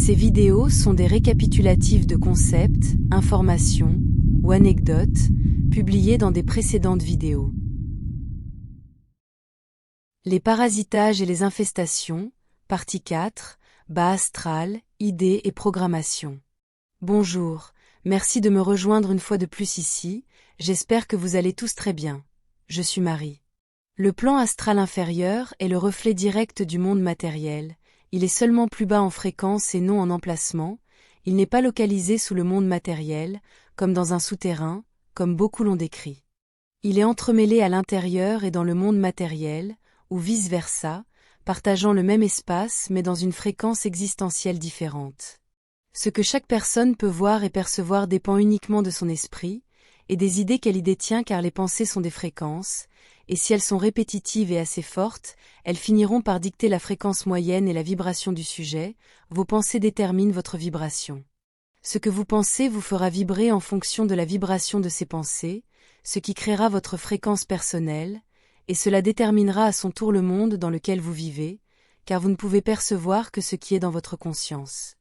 Ces vidéos sont des récapitulatifs de concepts, informations ou anecdotes publiées dans des précédentes vidéos. Les parasitages et les infestations, partie 4, bas astral, idées et programmation. Bonjour, merci de me rejoindre une fois de plus ici, j'espère que vous allez tous très bien. Je suis Marie. Le plan astral inférieur est le reflet direct du monde matériel, il est seulement plus bas en fréquence et non en emplacement, il n'est pas localisé sous le monde matériel, comme dans un souterrain, comme beaucoup l'ont décrit. Il est entremêlé à l'intérieur et dans le monde matériel, ou vice-versa, partageant le même espace mais dans une fréquence existentielle différente. Ce que chaque personne peut voir et percevoir dépend uniquement de son esprit, et des idées qu'elle y détient car les pensées sont des fréquences, et si elles sont répétitives et assez fortes, elles finiront par dicter la fréquence moyenne et la vibration du sujet, vos pensées déterminent votre vibration. Ce que vous pensez vous fera vibrer en fonction de la vibration de ces pensées, ce qui créera votre fréquence personnelle, et cela déterminera à son tour le monde dans lequel vous vivez, car vous ne pouvez percevoir que ce qui est dans votre conscience.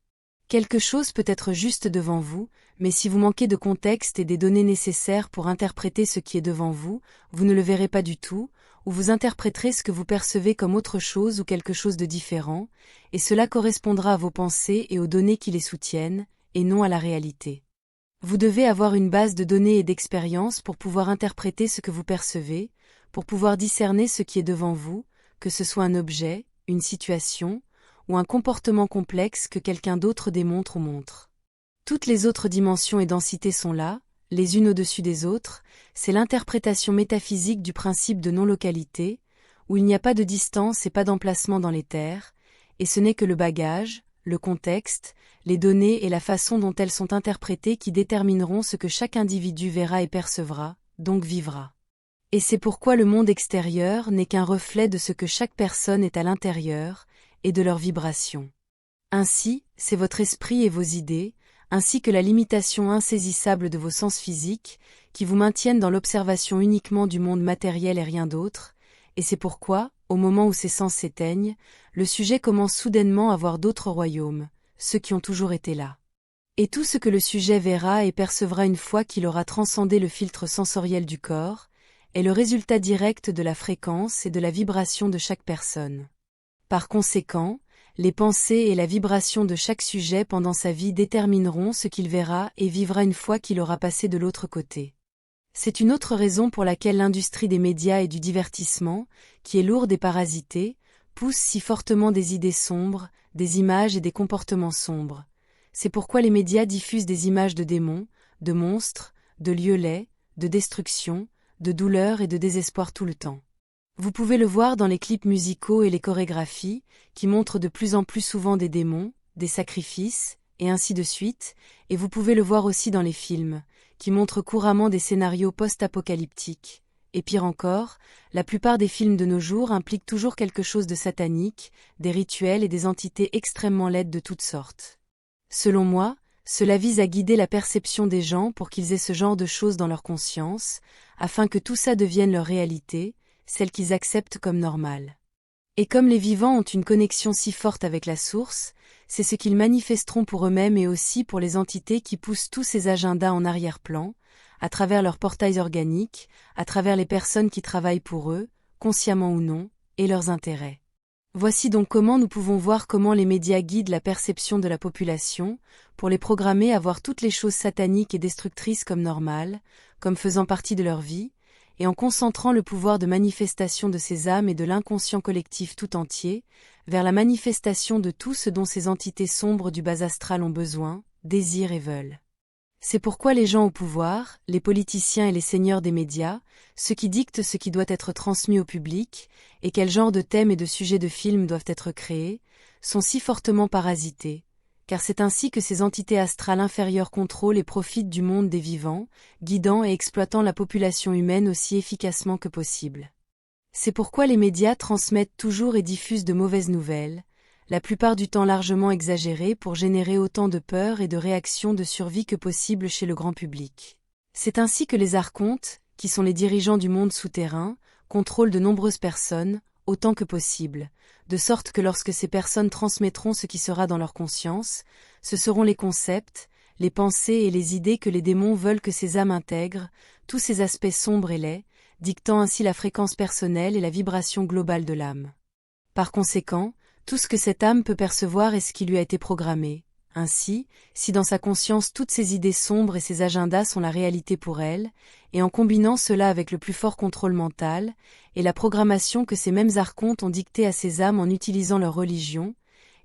Quelque chose peut être juste devant vous, mais si vous manquez de contexte et des données nécessaires pour interpréter ce qui est devant vous, vous ne le verrez pas du tout, ou vous interpréterez ce que vous percevez comme autre chose ou quelque chose de différent, et cela correspondra à vos pensées et aux données qui les soutiennent, et non à la réalité. Vous devez avoir une base de données et d'expérience pour pouvoir interpréter ce que vous percevez, pour pouvoir discerner ce qui est devant vous, que ce soit un objet, une situation, ou un comportement complexe que quelqu'un d'autre démontre ou montre. Toutes les autres dimensions et densités sont là, les unes au-dessus des autres, c'est l'interprétation métaphysique du principe de non-localité, où il n'y a pas de distance et pas d'emplacement dans l'éther, et ce n'est que le bagage, le contexte, les données et la façon dont elles sont interprétées qui détermineront ce que chaque individu verra et percevra, donc vivra. Et c'est pourquoi le monde extérieur n'est qu'un reflet de ce que chaque personne est à l'intérieur, et de leurs vibrations. Ainsi, c'est votre esprit et vos idées, ainsi que la limitation insaisissable de vos sens physiques, qui vous maintiennent dans l'observation uniquement du monde matériel et rien d'autre, et c'est pourquoi, au moment où ces sens s'éteignent, le sujet commence soudainement à voir d'autres royaumes, ceux qui ont toujours été là. Et tout ce que le sujet verra et percevra une fois qu'il aura transcendé le filtre sensoriel du corps, est le résultat direct de la fréquence et de la vibration de chaque personne. Par conséquent, les pensées et la vibration de chaque sujet pendant sa vie détermineront ce qu'il verra et vivra une fois qu'il aura passé de l'autre côté. C'est une autre raison pour laquelle l'industrie des médias et du divertissement, qui est lourde et parasitée, pousse si fortement des idées sombres, des images et des comportements sombres. C'est pourquoi les médias diffusent des images de démons, de monstres, de lieux laids, de destruction, de douleur et de désespoir tout le temps. Vous pouvez le voir dans les clips musicaux et les chorégraphies, qui montrent de plus en plus souvent des démons, des sacrifices, et ainsi de suite, et vous pouvez le voir aussi dans les films, qui montrent couramment des scénarios post-apocalyptiques. Et pire encore, la plupart des films de nos jours impliquent toujours quelque chose de satanique, des rituels et des entités extrêmement laides de toutes sortes. Selon moi, cela vise à guider la perception des gens pour qu'ils aient ce genre de choses dans leur conscience, afin que tout ça devienne leur réalité, celle qu'ils acceptent comme normale. Et comme les vivants ont une connexion si forte avec la source, c'est ce qu'ils manifesteront pour eux-mêmes et aussi pour les entités qui poussent tous ces agendas en arrière-plan, à travers leurs portails organiques, à travers les personnes qui travaillent pour eux, consciemment ou non, et leurs intérêts. Voici donc comment nous pouvons voir comment les médias guident la perception de la population, pour les programmer à voir toutes les choses sataniques et destructrices comme normales, comme faisant partie de leur vie, et en concentrant le pouvoir de manifestation de ces âmes et de l'inconscient collectif tout entier, vers la manifestation de tout ce dont ces entités sombres du bas astral ont besoin, désirent et veulent. C'est pourquoi les gens au pouvoir, les politiciens et les seigneurs des médias, ceux qui dictent ce qui doit être transmis au public, et quel genre de thèmes et de sujets de films doivent être créés, sont si fortement parasités, car c'est ainsi que ces entités astrales inférieures contrôlent et profitent du monde des vivants, guidant et exploitant la population humaine aussi efficacement que possible. C'est pourquoi les médias transmettent toujours et diffusent de mauvaises nouvelles, la plupart du temps largement exagérées pour générer autant de peur et de réactions de survie que possible chez le grand public. C'est ainsi que les archontes, qui sont les dirigeants du monde souterrain, contrôlent de nombreuses personnes, autant que possible, de sorte que lorsque ces personnes transmettront ce qui sera dans leur conscience, ce seront les concepts, les pensées et les idées que les démons veulent que ces âmes intègrent, tous ces aspects sombres et laids, dictant ainsi la fréquence personnelle et la vibration globale de l'âme. Par conséquent, tout ce que cette âme peut percevoir est ce qui lui a été programmé. Ainsi, si dans sa conscience toutes ces idées sombres et ces agendas sont la réalité pour elle, et en combinant cela avec le plus fort contrôle mental, et la programmation que ces mêmes archontes ont dictée à ces âmes en utilisant leur religion,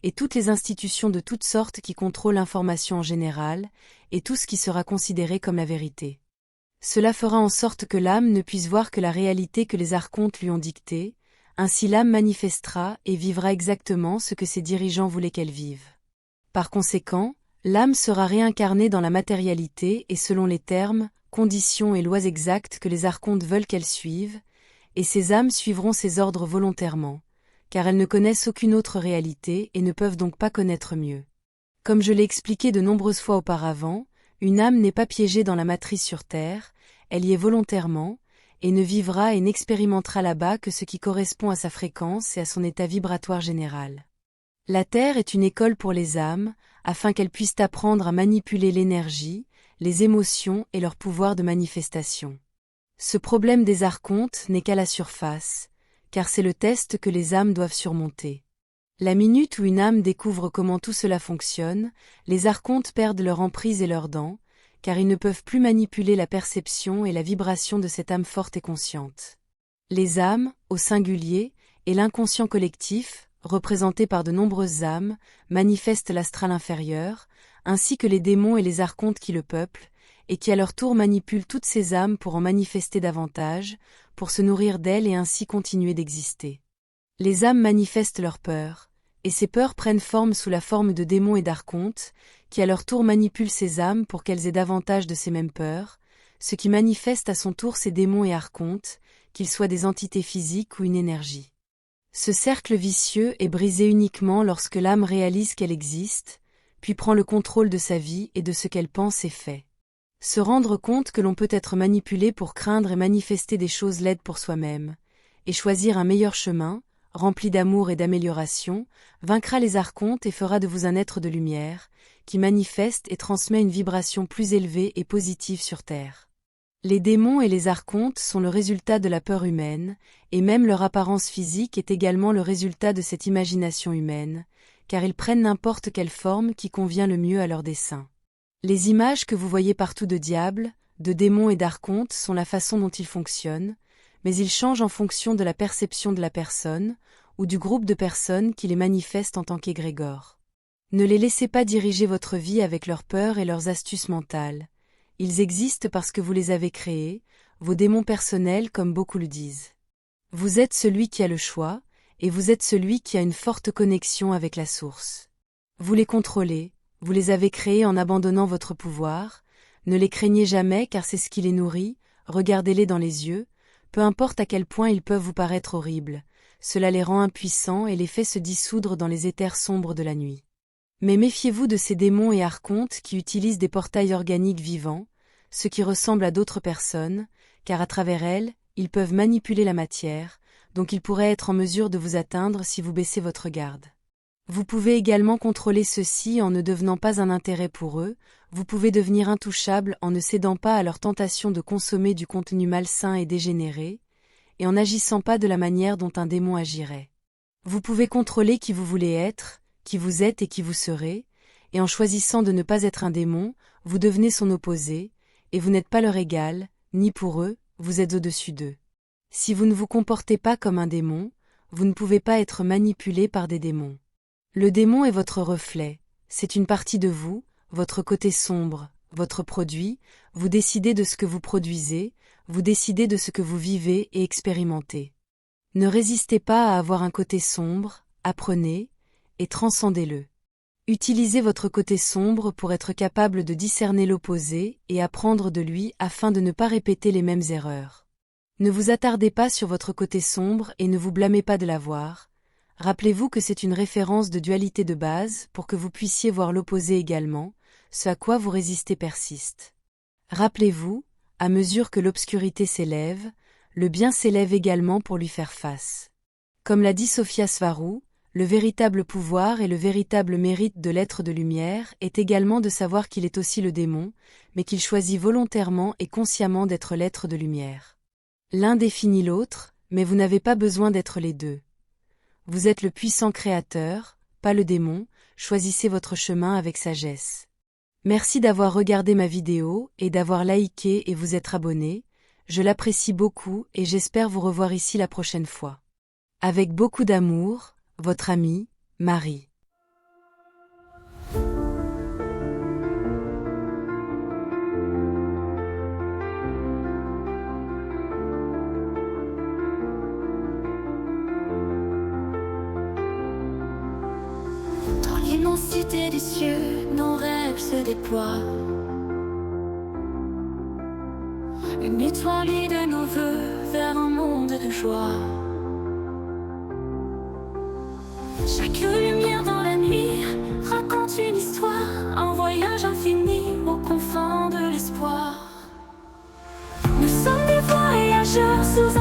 et toutes les institutions de toutes sortes qui contrôlent l'information en général, et tout ce qui sera considéré comme la vérité. Cela fera en sorte que l'âme ne puisse voir que la réalité que les archontes lui ont dictée, ainsi l'âme manifestera et vivra exactement ce que ses dirigeants voulaient qu'elle vive. Par conséquent, l'âme sera réincarnée dans la matérialité et selon les termes, conditions et lois exactes que les archontes veulent qu'elle suive, et ces âmes suivront ces ordres volontairement, car elles ne connaissent aucune autre réalité et ne peuvent donc pas connaître mieux. Comme je l'ai expliqué de nombreuses fois auparavant, une âme n'est pas piégée dans la matrice sur Terre, elle y est volontairement, et ne vivra et n'expérimentera là-bas que ce qui correspond à sa fréquence et à son état vibratoire général. La Terre est une école pour les âmes, afin qu'elles puissent apprendre à manipuler l'énergie, les émotions et leur pouvoir de manifestation. Ce problème des archontes n'est qu'à la surface, car c'est le test que les âmes doivent surmonter. La minute où une âme découvre comment tout cela fonctionne, les archontes perdent leur emprise et leurs dents, car ils ne peuvent plus manipuler la perception et la vibration de cette âme forte et consciente. Les âmes, au singulier, et l'inconscient collectif, représentés par de nombreuses âmes, manifestent l'astral inférieur, ainsi que les démons et les archontes qui le peuplent, et qui à leur tour manipulent toutes ces âmes pour en manifester davantage, pour se nourrir d'elles et ainsi continuer d'exister. Les âmes manifestent leurs peurs, et ces peurs prennent forme sous la forme de démons et d'archontes, qui à leur tour manipulent ces âmes pour qu'elles aient davantage de ces mêmes peurs, ce qui manifeste à son tour ces démons et archontes, qu'ils soient des entités physiques ou une énergie. Ce cercle vicieux est brisé uniquement lorsque l'âme réalise qu'elle existe, puis prend le contrôle de sa vie et de ce qu'elle pense et fait. Se rendre compte que l'on peut être manipulé pour craindre et manifester des choses laides pour soi-même, et choisir un meilleur chemin, rempli d'amour et d'amélioration, vaincra les archontes et fera de vous un être de lumière, qui manifeste et transmet une vibration plus élevée et positive sur Terre. Les démons et les archontes sont le résultat de la peur humaine, et même leur apparence physique est également le résultat de cette imagination humaine, car ils prennent n'importe quelle forme qui convient le mieux à leur dessein. Les images que vous voyez partout de diables, de démons et d'archontes sont la façon dont ils fonctionnent, mais ils changent en fonction de la perception de la personne, ou du groupe de personnes qui les manifestent en tant qu'égrégores. Ne les laissez pas diriger votre vie avec leurs peurs et leurs astuces mentales. Ils existent parce que vous les avez créés, vos démons personnels comme beaucoup le disent. Vous êtes celui qui a le choix, et vous êtes celui qui a une forte connexion avec la source. Vous les contrôlez, vous les avez créés en abandonnant votre pouvoir, ne les craignez jamais car c'est ce qui les nourrit, regardez-les dans les yeux, peu importe à quel point ils peuvent vous paraître horribles, cela les rend impuissants et les fait se dissoudre dans les éthers sombres de la nuit. Mais méfiez-vous de ces démons et archontes qui utilisent des portails organiques vivants, ceux qui ressemblent à d'autres personnes, car à travers elles, ils peuvent manipuler la matière, donc ils pourraient être en mesure de vous atteindre si vous baissez votre garde. Vous pouvez également contrôler ceux-ci en ne devenant pas un intérêt pour eux, vous pouvez devenir intouchable en ne cédant pas à leur tentation de consommer du contenu malsain et dégénéré, et en n'agissant pas de la manière dont un démon agirait. Vous pouvez contrôler qui vous voulez être, qui vous êtes et qui vous serez, et en choisissant de ne pas être un démon, vous devenez son opposé, et vous n'êtes pas leur égal, ni pour eux, vous êtes au-dessus d'eux. Si vous ne vous comportez pas comme un démon, vous ne pouvez pas être manipulé par des démons. Le démon est votre reflet, c'est une partie de vous, votre côté sombre, votre produit, vous décidez de ce que vous produisez, vous décidez de ce que vous vivez et expérimentez. Ne résistez pas à avoir un côté sombre, apprenez, et transcendez-le. Utilisez votre côté sombre pour être capable de discerner l'opposé et apprendre de lui afin de ne pas répéter les mêmes erreurs. Ne vous attardez pas sur votre côté sombre et ne vous blâmez pas de l'avoir. Rappelez-vous que c'est une référence de dualité de base pour que vous puissiez voir l'opposé également, ce à quoi vous résistez persiste. Rappelez-vous, à mesure que l'obscurité s'élève, le bien s'élève également pour lui faire face. Comme l'a dit Sophia Svarou, le véritable pouvoir et le véritable mérite de l'être de lumière est également de savoir qu'il est aussi le démon, mais qu'il choisit volontairement et consciemment d'être l'être de lumière. L'un définit l'autre, mais vous n'avez pas besoin d'être les deux. Vous êtes le puissant créateur, pas le démon, choisissez votre chemin avec sagesse. Merci d'avoir regardé ma vidéo et d'avoir liké et vous être abonné, je l'apprécie beaucoup et j'espère vous revoir ici la prochaine fois. Avec beaucoup d'amour, votre amie, Marie. Dans l'immensité des cieux, nos rêves se déploient. Une étoile de nos voeux vers un monde de joie. Chaque lumière dans la nuit raconte une histoire, un voyage infini aux confins de l'espoir. Nous sommes des voyageurs sous